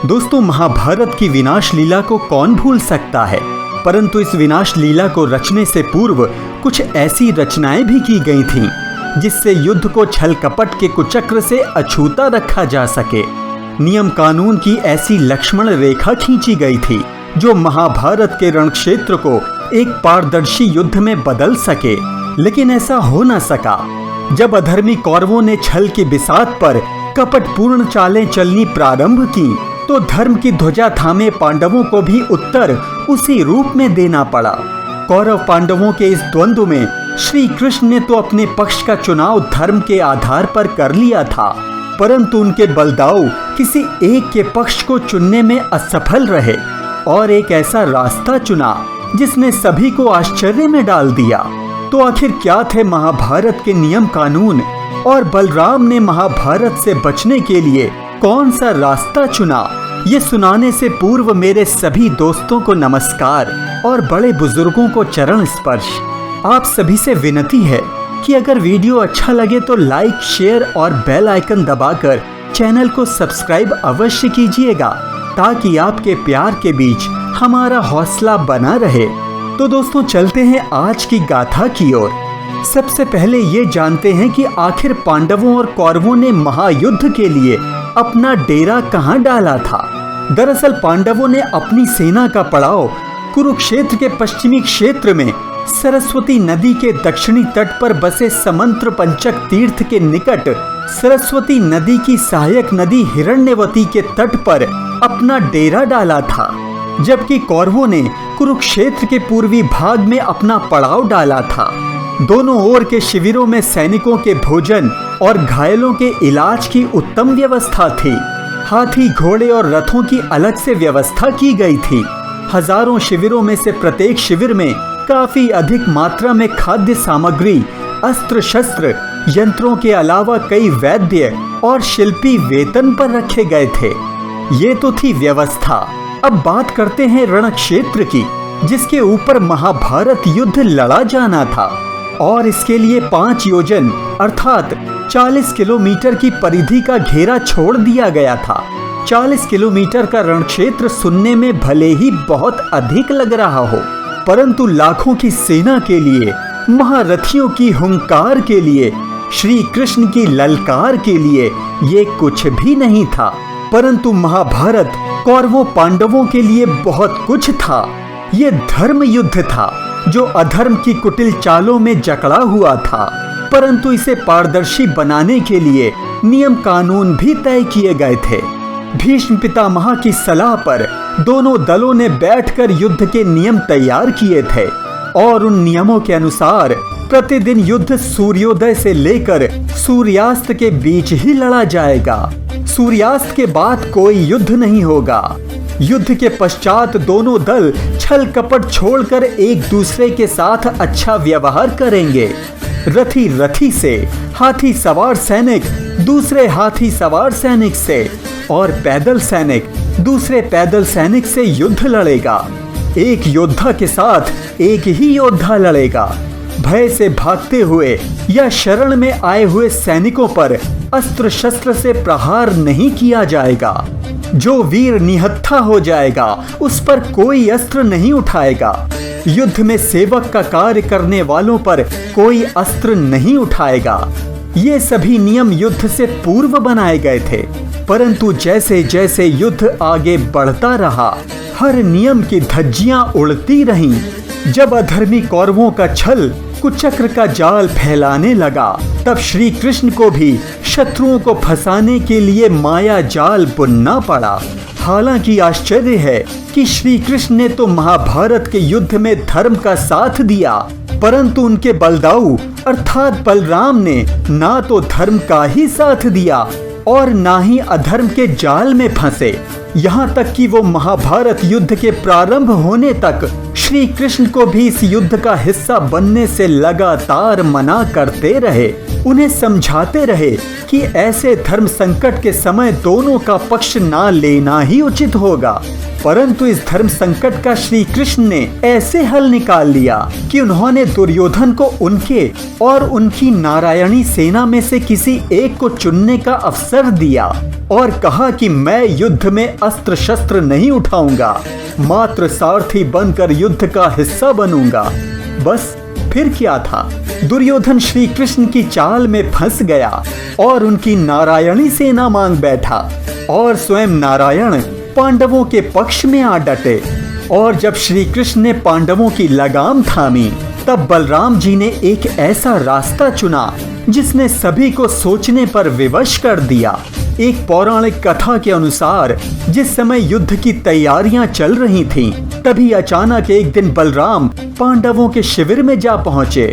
दोस्तों, महाभारत की विनाश लीला को कौन भूल सकता है, परंतु इस विनाश लीला को रचने से पूर्व कुछ ऐसी रचनाएं भी की गई थीं जिससे युद्ध को छल कपट के कुचक्र से अछूता रखा जा सके। नियम कानून की ऐसी लक्ष्मण रेखा खींची गई थी जो महाभारत के रणक्षेत्र को एक पारदर्शी युद्ध में बदल सके, लेकिन ऐसा हो न सका। जब अधर्मी कौरवों ने छल की बिसात पर कपटपूर्ण चालें चलनी प्रारंभ की तो धर्म की ध्वजा थामे पांडवों को भी उत्तर उसी रूप में देना पड़ा। कौरव पांडवों के इस द्वंद्व में श्री कृष्ण ने तो अपने पक्ष का चुनाव धर्म के आधार पर कर लिया था, परंतु उनके बलदाऊ किसी एक के पक्ष को चुनने में असफल रहे और एक ऐसा रास्ता चुना जिसने सभी को आश्चर्य में डाल दिया। तो आखिर क्या थे महाभारत के नियम कानून और बलराम ने महाभारत से बचने के लिए कौन सा रास्ता चुना? ये सुनाने से पूर्व मेरे सभी दोस्तों को नमस्कार और बड़े बुजुर्गों को चरण स्पर्श। आप सभी से विनती है कि अगर वीडियो अच्छा लगे तो लाइक, शेयर और बेल आइकन दबाकर चैनल को सब्सक्राइब अवश्य कीजिएगा ताकि आपके प्यार के बीच हमारा हौसला बना रहे। तो दोस्तों, चलते हैं आज की गाथा की ओर। सबसे पहले ये जानते हैं कि आखिर पांडवों और कौरवों ने महायुद्ध के लिए अपना डेरा कहाँ डाला था। दरअसल पांडवों ने अपनी सेना का पड़ाव कुरुक्षेत्र के पश्चिमी क्षेत्र में सरस्वती नदी के दक्षिणी तट पर बसे समंत्र पंचक तीर्थ के निकट सरस्वती नदी की सहायक नदी हिरण्यवती के तट पर अपना डेरा डाला था, जबकि कौरवों ने कुरुक्षेत्र के पूर्वी भाग में अपना पड़ाव डाला था। दोनों ओर के शिविरों में सैनिकों के भोजन और घायलों के इलाज की उत्तम व्यवस्था थी। हाथी, घोड़े और रथों की अलग से व्यवस्था की गई थी। हजारों शिविरों में से प्रत्येक शिविर में काफी अधिक मात्रा में खाद्य सामग्री, अस्त्र शस्त्र, यंत्रों के अलावा कई वैद्य और शिल्पी वेतन पर रखे गए थे। ये तो थी व्यवस्था। अब बात करते हैं रणक्षेत्र की, जिसके ऊपर महाभारत युद्ध लड़ा जाना था और इसके लिए 5 योजन अर्थात 40 किलोमीटर की परिधि का घेरा छोड़ दिया गया था। 40 किलोमीटर का रणक्षेत्र सुनने में भले ही बहुत अधिक लग रहा हो, परंतु लाखों की सेना के लिए, महारथियों की हुंकार के लिए, श्री कृष्ण की ललकार के लिए ये कुछ भी नहीं था। परंतु महाभारत कौरवों पांडवों के लिए बहुत कुछ था। ये धर्म युद्ध था जो अधर्म की कुटिल चालों में जकड़ा हुआ था, परंतु इसे पारदर्शी बनाने के लिए नियम कानून भी तय किए गए थे। भीष्म पितामह की सलाह पर दोनों दलों ने बैठकर युद्ध के नियम तैयार किए थे और उन नियमों के अनुसार प्रतिदिन युद्ध सूर्योदय से लेकर सूर्यास्त के बीच ही लड़ा जाएगा। सूर्यास्त के बाद कोई युद्ध नहीं होगा। युद्ध के पश्चात दोनों दल छल कपट छोड़कर एक दूसरे के साथ अच्छा व्यवहार करेंगे। रथी रथी से, हाथी सवार सैनिक दूसरे हाथी सवार सैनिक से और पैदल सैनिक दूसरे पैदल सैनिक से युद्ध लड़ेगा। एक योद्धा के साथ एक ही योद्धा लड़ेगा। भय से भागते हुए या शरण में आए हुए सैनिकों पर अस्त्र शस्त्र से प्रहार नहीं किया जाएगा। जो वीर निहत्था हो जाएगा उस पर कोई अस्त्र नहीं उठाएगा। युद्ध में सेवक का कार्य करने वालों पर कोई अस्त्र नहीं उठाएगा। ये सभी नियम युद्ध से पूर्व बनाए गए थे, परंतु जैसे जैसे युद्ध आगे बढ़ता रहा, हर नियम की धज्जियां उड़ती रहीं। जब अधर्मी कौरवों का छल कुचक्र का जाल फैलाने लगा, तब श्री कृष्ण को भी शत्रुओं को फंसाने के लिए माया जाल बुनना पड़ा। हालांकि आश्चर्य है कि श्री कृष्ण ने तो महाभारत के युद्ध में धर्म का साथ दिया, परंतु उनके बलदाऊ अर्थात बलराम ने ना तो धर्म का ही साथ दिया और ना ही अधर्म के जाल में फंसे। यहाँ तक कि वो महाभारत युद्ध के प्रारंभ होने तक श्री कृष्ण को भी इस युद्ध का हिस्सा बनने से लगातार मना करते रहे। उन्हें समझाते रहे कि ऐसे धर्म संकट के समय दोनों का पक्ष ना लेना ही उचित होगा। परंतु इस धर्म संकट का श्री कृष्ण ने ऐसे हल निकाल लिया कि उन्होंने दुर्योधन को उनके और उनकी नारायणी सेना में से किसी एक को चुनने का अवसर दिया और कहा कि मैं युद्ध में अस्त्र शस्त्र नहीं उठाऊंगा, मात्र सारथी बनकर युद्ध का हिस्सा बनूंगा। बस फिर क्या था, दुर्योधन श्री कृष्ण की चाल में फंस गया और उनकी नारायणी सेना मांग बैठा और स्वयं नारायण पांडवों के पक्ष में आ डटे। और जब श्री कृष्ण ने पांडवों की लगाम थामी, तब बलराम जी ने एक ऐसा रास्ता चुना जिसने सभी को सोचने पर विवश कर दिया। एक पौराणिक कथा के अनुसार जिस समय युद्ध की तैयारियां चल रही थीं, तभी अचानक एक दिन बलराम पांडवों के शिविर में जा पहुंचे।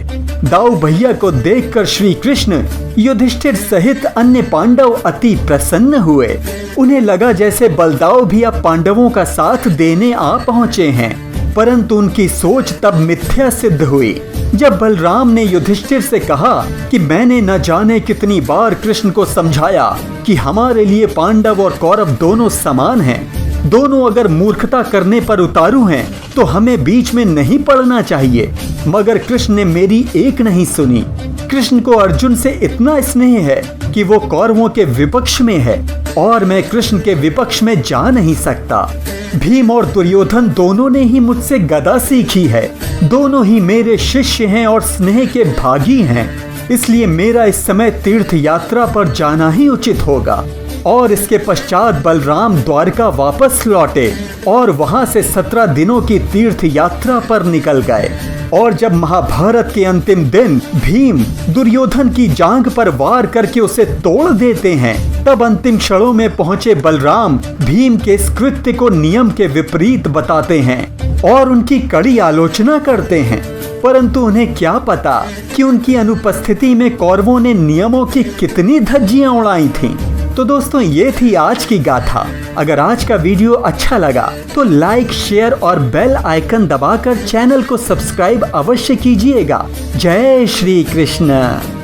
दाऊ भैया को देखकर श्री कृष्ण युधिष्ठिर सहित अन्य पांडव अति प्रसन्न हुए। उन्हें लगा जैसे बलदाऊ भी अब पांडवों का साथ देने आ पहुंचे हैं, परंतु उनकी सोच तब मिथ्या सिद्ध हुई जब बलराम ने युधिष्ठिर से कहा कि मैंने न जाने कितनी बार कृष्ण को समझाया कि हमारे लिए पांडव और कौरव दोनों समान हैं। दोनों अगर मूर्खता करने पर उतारू हैं तो हमें बीच में नहीं पड़ना चाहिए, मगर कृष्ण ने मेरी एक नहीं सुनी। कृष्ण को अर्जुन से इतना स्नेह है कि वो कौरवों के विपक्ष में है और मैं कृष्ण के विपक्ष में जा नहीं सकता। भीम और दुर्योधन दोनों ने ही मुझसे गदा सीखी है, दोनों ही मेरे शिष्य हैं और स्नेह के भागी हैं, इसलिए मेरा इस समय तीर्थ यात्रा पर जाना ही उचित होगा। और इसके पश्चात बलराम द्वारका वापस लौटे और वहां से 17 दिनों की तीर्थ यात्रा पर निकल गए। और जब महाभारत के अंतिम दिन भीम दुर्योधन की जांघ पर वार करके उसे तोड़ देते हैं, तब अंतिम क्षणों में पहुंचे बलराम भीम के इस कृत्य को नियम के विपरीत बताते हैं और उनकी कड़ी आलोचना करते हैं। परंतु उन्हें क्या पता कि उनकी अनुपस्थिति में कौरवों ने नियमों की कितनी धज्जियां उड़ाई थीं। तो दोस्तों, ये थी आज की गाथा। अगर आज का वीडियो अच्छा लगा तो लाइक, शेयर और बेल आइकन दबाकर चैनल को सब्सक्राइब अवश्य कीजिएगा। जय श्री कृष्ण।